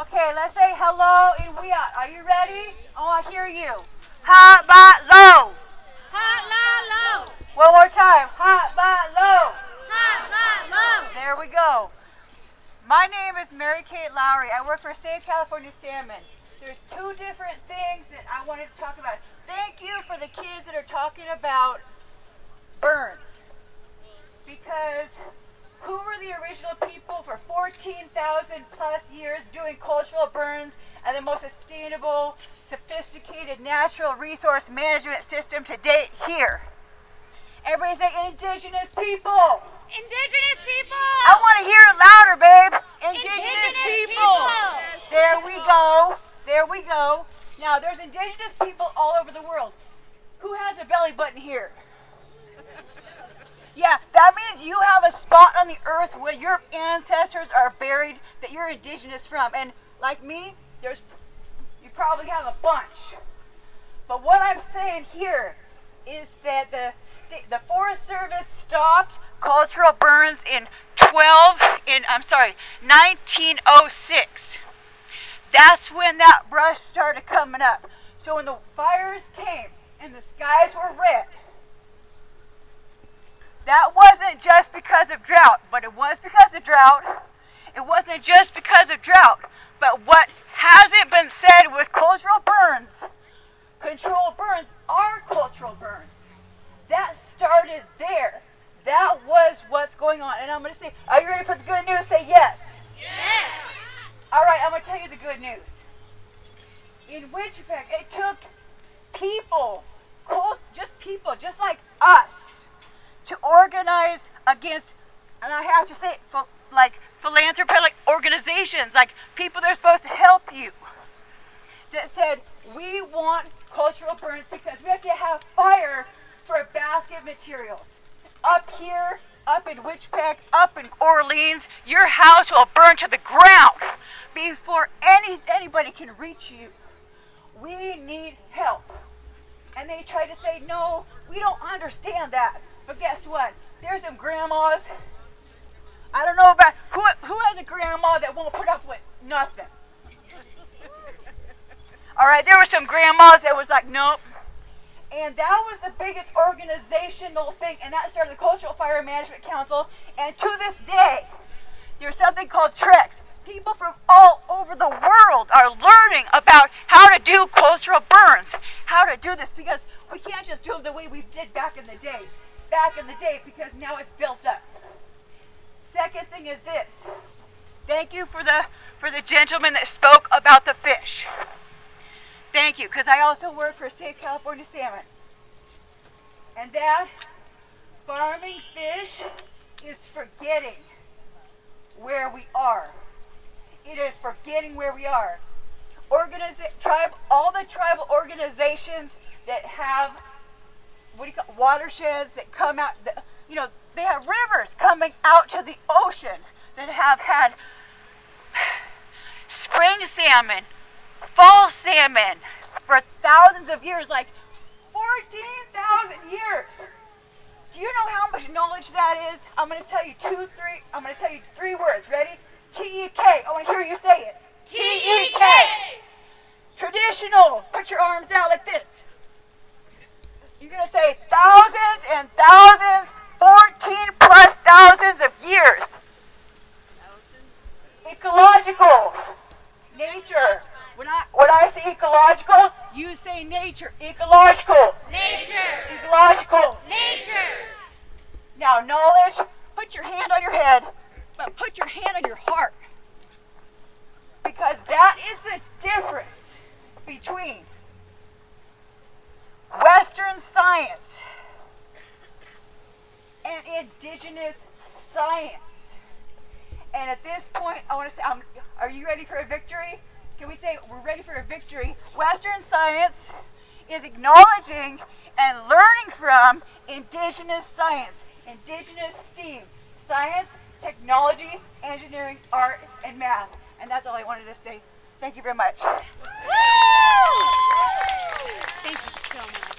Okay, let's say hello in Wiyot. Are you ready? I want to hear you. Ha ba lo. Ha la lo. One more time. Ha ba lo. Ha la lo. There we go. My name is Mary Kate Lowry. I work for Save California Salmon. There's two different things that I wanted to talk about. Thank you for the kids that are talking about burns. Because who were the original people for 14,000 plus years doing cultural burns and the most sustainable, sophisticated natural resource management system to date here? Everybody say indigenous people. Indigenous people. I want to hear it louder, babe. Indigenous people. There we go. There we go. Now, there's indigenous people all over the world. Who has a belly button here? Yeah, that means you have a spot on the earth where your ancestors are buried that you're indigenous from. And like me, you probably have a bunch. But what I'm saying here is that the Forest Service stopped cultural burns in 1906. That's when that brush started coming up. So when the fires came and the skies were red, that wasn't just because of drought, but it was because of drought. It wasn't just because of drought, but what hasn't been said with cultural burns, controlled burns are cultural burns. That started there. That was what's going on. And I'm going to say, are you ready for the good news? Say yes. Yes. All right, I'm going to tell you the good news. In Wichipeg, it took people, just like us, to organize against, and I have to say, like philanthropic organizations, like people that are supposed to help you, that said, we want cultural burns because we have to have fire for a basket of materials. Up here, up in Wichipeg, up in Orleans, your house will burn to the ground before anybody can reach you. We need help. And they try to say, no, we don't understand that. But guess what? There's some grandmas. I don't know about who has a grandma that won't put up with nothing. All right, there were some grandmas that was like, nope. And that was the biggest organizational thing, and that started the Cultural Fire Management Council. And to this day, there's something called TREX. People from all over the world are learning about how to do cultural burns, how to do this, because we can't just do them the way we did back in the day. Because now it's built up. Second thing is this. Thank you for the gentleman that spoke about the fish. Thank you, because I also work for Save California Salmon. And that farming fish is forgetting where we are. It is forgetting where we are. All the tribal organizations that have watersheds that come out, they have rivers coming out to the ocean that have had spring salmon, fall salmon for thousands of years, like 14,000 years. Do you know how much knowledge that is? I'm going to tell you three words. Ready? T-E-K. I want to hear you say it. T-E-K. Traditional. Put your arms out like this. You're going to say thousands and thousands, 14 plus thousands of years. Ecological. Nature. When I say ecological, you say nature. Ecological. Nature. Ecological. Nature. Now, knowledge, put your hand on your head, but put your hand on your heart. Because that is the difference between Western science and indigenous science. And at this point, I want to say, are you ready for a victory? Can we say we're ready for a victory? Western science is acknowledging and learning from indigenous science, indigenous STEAM, science, technology, engineering, art, and math. And that's all I wanted to say. Thank you very much. Thank you so much.